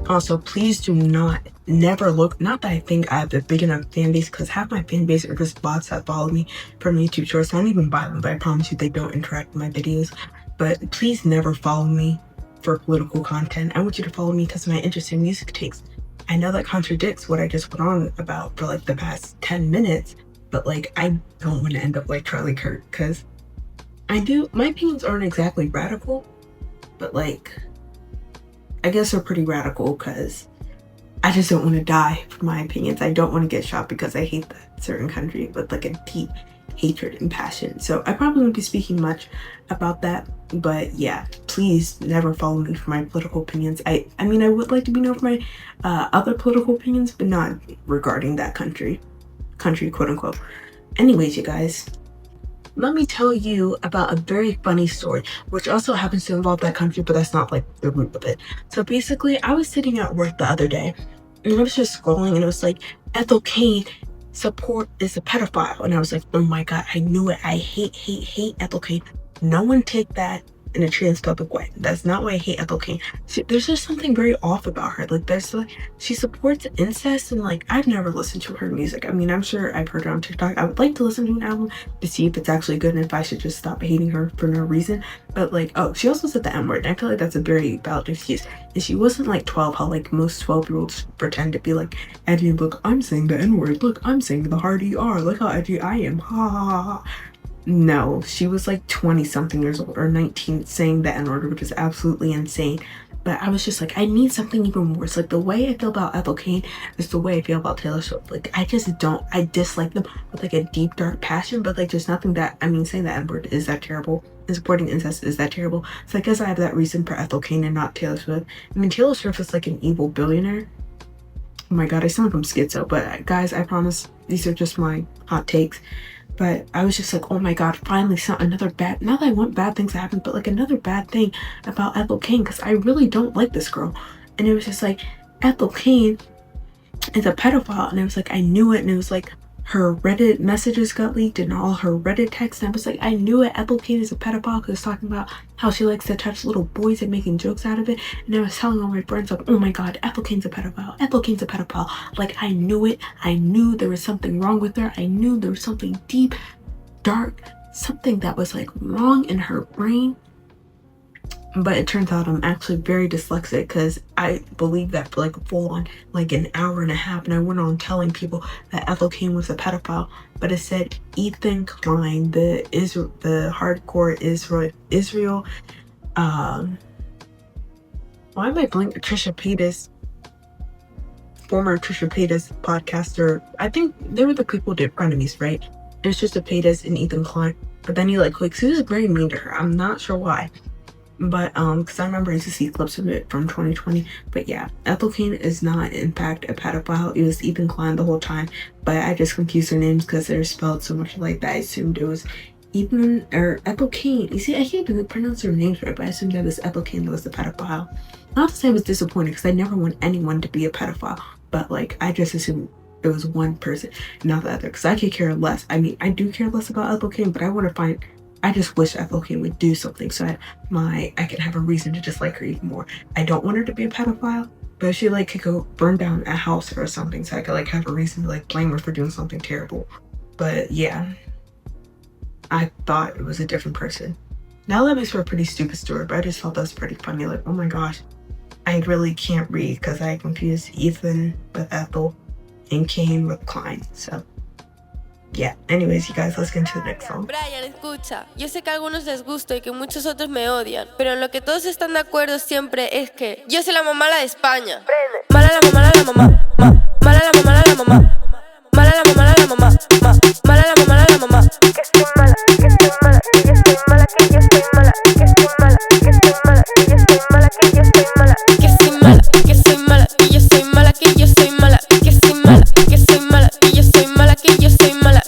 Also, please do never look, not that I think I have a big enough fan base, because half my fan base are just bots that follow me from YouTube shorts. I don't even buy them, but I promise you they don't interact with my videos. But please never follow me for political content. I want you to follow me because of my interest in music takes. I know that contradicts what I just went on about for like the past 10 minutes, but like I don't want to end up like Charlie Kirk, because my opinions aren't exactly radical, but like I guess they're pretty radical because I just don't want to die for my opinions. I don't want to get shot because I hate that certain country with like a deep hatred and passion. So I probably won't be speaking much about that, but yeah, please never follow me for my political opinions. I mean, I would like to be known for my other political opinions, but not regarding that country, quote unquote. Anyways, you guys, let me tell you about a very funny story, which also happens to involve that country, but that's not like the root of it. So basically, I was sitting at work the other day, and I was just scrolling, and it was like, Ethel Kane support is a pedophile. And I was like, oh my God, I knew it. I hate Ethel Kane. No one take that in a transphobic way. That's not why I hate Ethel Kane. There's just something very off about her. Like, there's like, she supports incest, and like, I've never listened to her music. I mean, I'm sure I've heard her on TikTok. I would like to listen to an album to see if it's actually good and if I should just stop hating her for no reason. But like, oh, she also said the N-word, and I feel like that's a very valid excuse. And she wasn't like 12, how like most 12-year-olds pretend to be like, edgy, look, I'm saying the N-word, look, I'm saying the hard ER, look how edgy I am, ha ha ha ha. No, she was like 20 something years old, or 19, saying the N-word, which is absolutely insane. But I was just like, I need something even worse. Like, the way I feel about Ethel Kane is the way I feel about Taylor Swift. Like, I dislike them with like a deep, dark passion, but like, there's nothing that, I mean, saying the N-word is that terrible, and supporting incest is that terrible. So I guess I have that reason for Ethel Kane and not Taylor Swift. I mean, Taylor Swift is like an evil billionaire. Oh my God, I sound like I'm schizo, but guys, I promise these are just my hot takes. But I was just like, oh my God, finally another bad, not that I want bad things to happen, but like another bad thing about Ethel Kane, because I really don't like this girl. And it was just like, Ethel Kane is a pedophile, and it was like, I knew it, and it was like, her Reddit messages got leaked and all her Reddit texts. And I was like, I knew it. Applecade is a pedophile because talking about how she likes to touch little boys and making jokes out of it. And I was telling all my friends, like, oh my God, Applecade's a pedophile. Applecade's a pedophile. Like, I knew it. I knew there was something wrong with her. I knew there was something deep, dark, something that was like wrong in her brain. But it turns out I'm actually very dyslexic because I believed that for like a full on like an hour and a half, and I went on telling people that Ethel Cain was a pedophile. But it said Ethan Klein, the hardcore Israel why am I blanking? Trisha Paytas, former Trisha Paytas podcaster. I think they were the people who did Frenemies, right? It was Trisha Paytas and Ethan Klein. But then he like clicks. He was very mean to her. I'm not sure why. But because I remember I used to see clips of it from 2020. But yeah, Ethel Cain is not in fact a pedophile. It was Ethan Klein the whole time. But I just confused their names because they're spelled so much like that. I assumed it was Ethan or Ethel Cain. You see, I can't even pronounce their names right, but I assumed that it was Ethel Cain that was the pedophile. Not to say I was disappointed because I never want anyone to be a pedophile. But like, I just assumed it was one person, not the other. Because I could care less. I mean, I do care less about Ethel Cain, but I just wish Ethel Cain would do something so I can have a reason to dislike her even more. I don't want her to be a pedophile, but she like could go burn down a house or something so I could like have a reason to like blame her for doing something terrible. But yeah, I thought it was a different person. Now that makes for a pretty stupid story, but I just thought that was pretty funny. Like, oh my gosh, I really can't read because I confused Ethan with Ethel and Cain with Klein. So yeah, anyways, you guys, let's get into the next song. Brian, escucha, yo sé que a algunos les gusta y que muchos otros me odian, pero en lo que todos están de acuerdo siempre es que yo soy la mamala de España. Mala la mamá, la mamá, mala la mamá, la mamá, mala la mamá, la mamá, mala la mamá, la mamá. Que estoy mala, que estoy mala, que yo estoy mala, que yo estoy mala, que estoy mala, que estoy mala, que yo estoy mala, que yo estoy mala, que soy mala, que soy mala, que yo soy mala, que yo soy mala, que soy mala, que soy mala, que yo soy mala, que yo soy mala.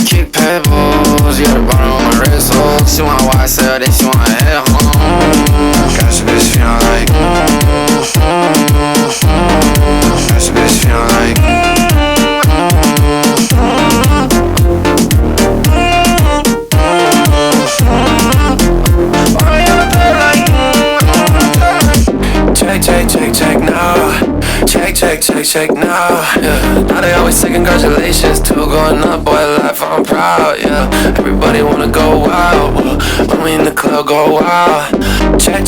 Kick pebbles, you got a bottle on my wrist, oh. She want YSL, then she want to head home. Got your bitch feeling like got your bitch feeling like check now. Check now, yeah. Now they always say congratulations to going up, boy, life, I'm proud, yeah. Everybody wanna go wild, when we in the club, go wild. Check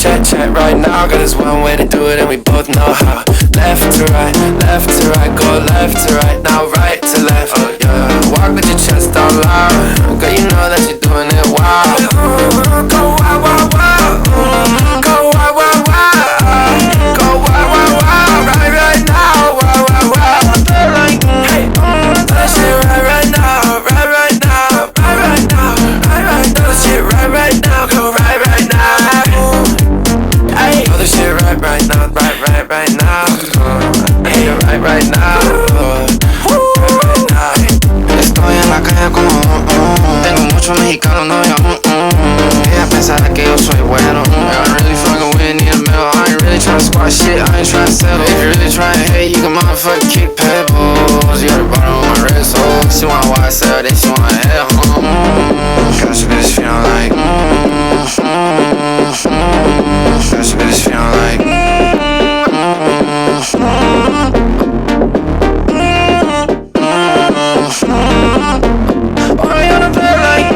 right now, got this one way to do it and we both know how. Left to right, go left to right, now right to left, oh yeah. Walk with your chest out loud, girl, you know that you're doing it wild. Go wild, wild, wild, go wild, wild, wild, go wild, wild, wild, right now, wild, wild, wild. Hey, that shit right now, right now, that shit right now, go right now. Hey, throw the shit right now. Right now. Estoy en la calle como tengo muchos mexicanos, no ya. Ella pensará que yo soy bueno. I'm really fucking with need a middle. I ain't really tryna squash shit, I ain't tryna settle. If you really tryna hate, you can motherfucking kick pebbles. You got a bottle on my wrist, oh. She want YSL, then she want head home. Gosh, bitch feeling like gosh, bitch feeling like Party on the bed like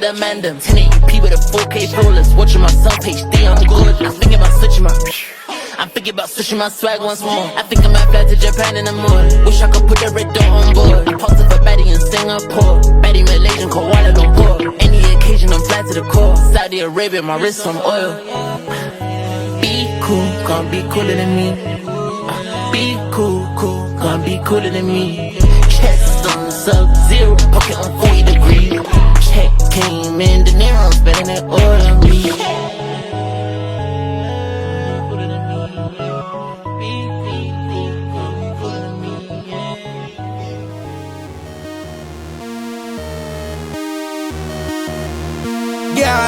Amanda, 1080p with a 4K flawless. Watching myself HD, I'm good. I'm thinking about switching my swag once more. I think I might fly to Japan in the mood. Wish I could put the red dot on board. I popped up a baddie in Singapore. Baddie Malaysian, koala don't pour. Any occasion, I'm fly to the core. Saudi Arabia, my wrist on oil. Be cool, can't be cooler than me. Be cool, can't be cooler than me. Chest on sub-zero, pocket on 40 degrees. Check came in, De Niro, I'm spending it all on me.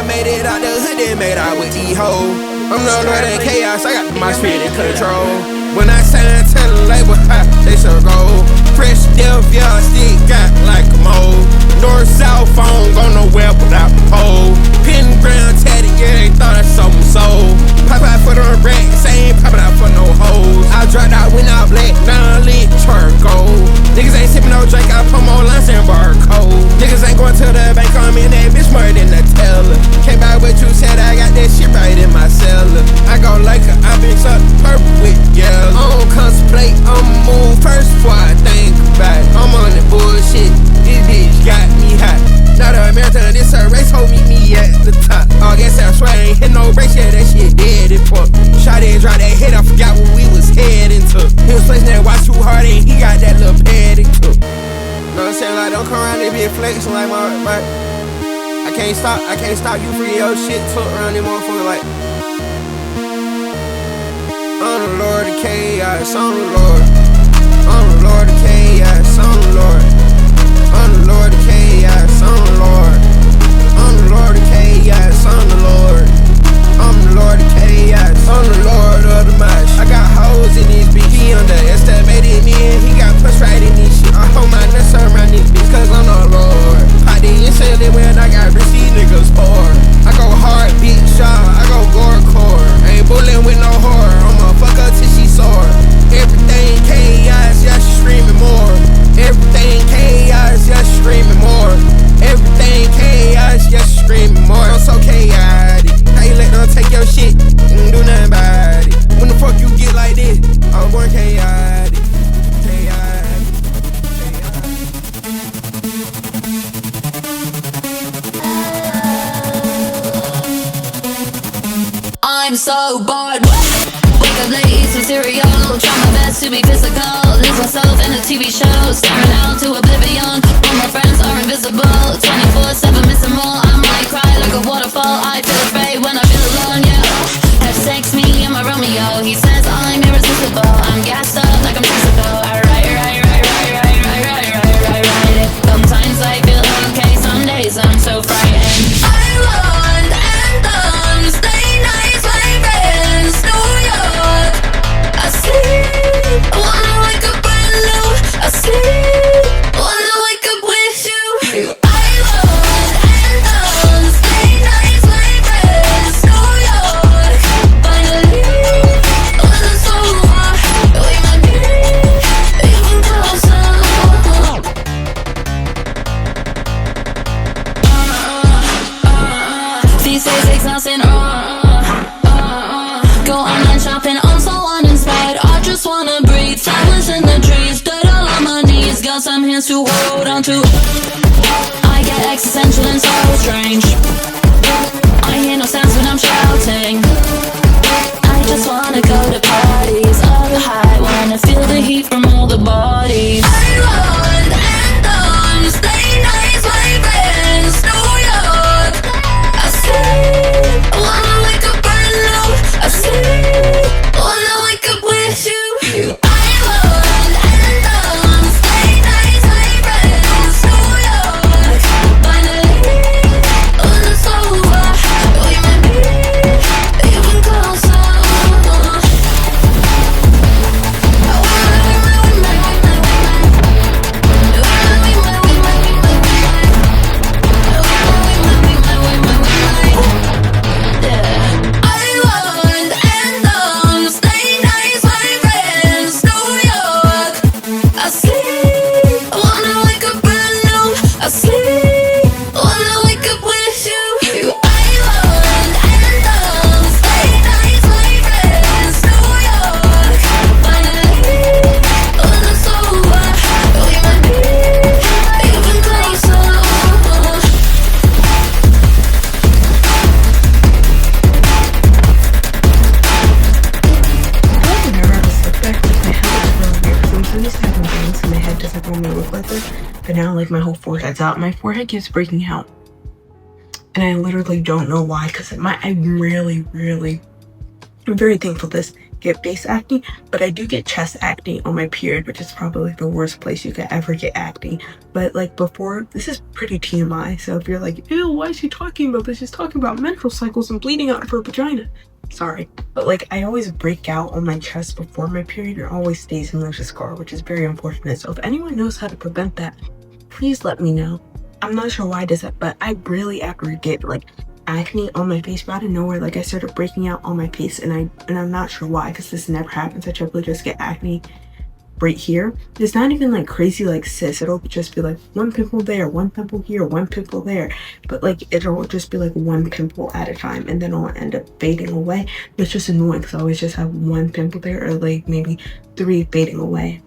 I made it out the hood, then made out with these hoes. I'm no Lord of chaos, I got my spirit in control. When I sign to the label, they so gold. Fresh death, yeah, still got like a mold. North, south, phone, go nowhere without the pole. Pin ground, tatted, yeah, they thought I sold my soul. Pop out for the racks, ain't popping out for no hoes. I dropped out, went out black, now lit charcoal. Niggas ain't sipping no drink, I put more lines in barcode. Niggas ain't going to the bank, I'm in that bitch more than the teller. Can't buy what you said, I got that shit right in my cellar. I go like a, I mix up purple with yellow. I don't contemplate, I'ma move first before I think about it. I'm on that bullshit, this bitch got me hot. Not a marathon, this a race, hold me at the top. I guess I swear I ain't hit no race, yeah, that shit dead and fuck. Shot it, dropped that head, I forgot what we was heading to. He was placing that watch too hard and he got that little pad he took. Know what I'm saying? Like, don't come around there be flexing like my I can't stop you for your shit took around them motherfuckers like. I'm the Lord of chaos, I'm the Lord. I'm the Lord of chaos, I'm the Lord. I'm the Lord of chaos, I'm the Lord. I'm the Lord of chaos, I'm the Lord. I'm the Lord of chaos, I'm the Lord of the mash. I got hoes in these bitch, he underestimated me and he got pushed right in this shit. I hold my nuts around this bitch cause I'm the Lord. I did instantly when I got rich, these niggas poor. I go hard, big shot, I go gore core. Ain't bullying with no horror, I'ma fuck her till she sore. Everything chaos, yeah, she screaming more. Everything chaos, yeah, she screaming more. Everything chaos, yeah, she screaming more. I'm so chaotic. How you let them take your shit and do nothing about it? When the fuck you get like this? I was born chaotic. I'm so bored. Wake up late, eat some cereal. Try my best to be physical. Lose myself in a TV show. Staring out to oblivion. All my friends are invisible. 24/7 missing more. I might cry like a waterfall. I feel afraid when I feel alone, yeah. Have sex, me and my Romeo. He says I'm irresistible. I'm gassed up like I'm Mexico. I write it. Sometimes I feel okay. Some days I'm so frightened. I want anthems. Stay nice, my friends. New York. I sleep. I wanna wake up brand new. I sleep. I wanna wake up with you. I want anthems. Stay nice, my friends. New York. Finally, when it's over, we might be even closer. These days exhausting. Go online shopping, I'm so uninspired. I just wanna breathe. Flowers in the trees, dirt all on my knees. Got some hands to hold on to. I get existential and so strange. I hear no sounds when I'm shouting. I just wanna go to parties. All the high, wanna feel the heat from all the bodies. I want anthems, stay nice, my friends. New York. I sleep. I wanna wake up brand new. I sleep. I wanna wake up with you. I want anthems, stay nice, my friends. New York. Finally, when it's over, we might be even closer. I want anthems, stay nice, my friends. New York. I sleep. I wanna wake up brand new. I sleep. I wanna wake up with you. I want anthems, stay nice, my friends. New York. Finally, when it's over, we might be even closer. Whenever I was like that, like my head was really weird. So I'm so used to having bangs, so my head doesn't normally look like this. But now, like, my whole forehead's out. My forehead keeps breaking out. And I literally don't know why, because I'm very thankful this get face acne, but I do get chest acne on my period, which is probably like the worst place you could ever get acne. But like before, this is pretty TMI, so if you're like, ew, why is she talking about this? She's talking about menstrual cycles and bleeding out of her vagina. Sorry, but like I always break out on my chest before my period. It always stays and leaves a scar, which is very unfortunate. So if anyone knows how to prevent that, please let me know. I'm not sure why it does that, but I really after get like acne on my face, but out of nowhere, like I started breaking out on my face, and I'm not sure why, because this never happens. I typically just get acne right here. It's not even like crazy like cis. It'll just be like one pimple there, one pimple here, one pimple there, but like it'll just be like one pimple at a time, and then it'll end up fading away. It's just annoying because I always just have one pimple there, or like maybe 3 fading away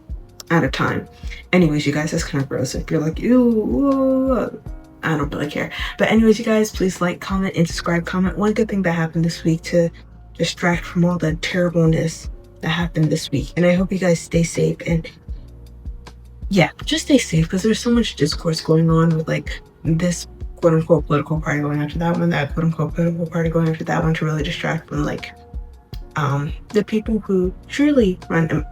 at a time. Anyways, you guys, that's kind of gross. If you're like, ew, I don't really care. But anyways, you guys, please like, comment, and subscribe. Comment one good thing that happened this week to distract from all the terribleness that happened this week. And I hope you guys stay safe. And yeah, just stay safe, because there's so much discourse going on with like this quote-unquote political party going after that one, that quote-unquote political party going after that one, to really distract from like the people who truly run.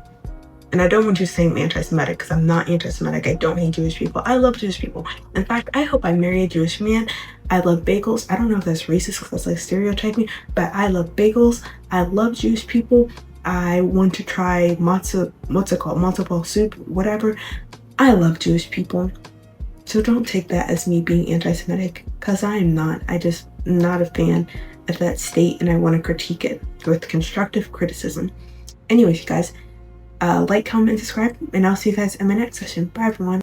And I don't want you to say I'm anti-Semitic, because I'm not anti-Semitic. I don't hate Jewish people. I love Jewish people. In fact, I hope I marry a Jewish man. I love bagels. I don't know if that's racist, because that's like stereotyping, but I love bagels. I love Jewish people. I want to try matzah, what's it called? Matzo ball soup, whatever. I love Jewish people. So don't take that as me being anti-Semitic, because I am not. I just not a fan of that state, and I want to critique it with constructive criticism. Anyways, you guys, like, comment, and subscribe, and I'll see you guys in my next session. Bye, everyone.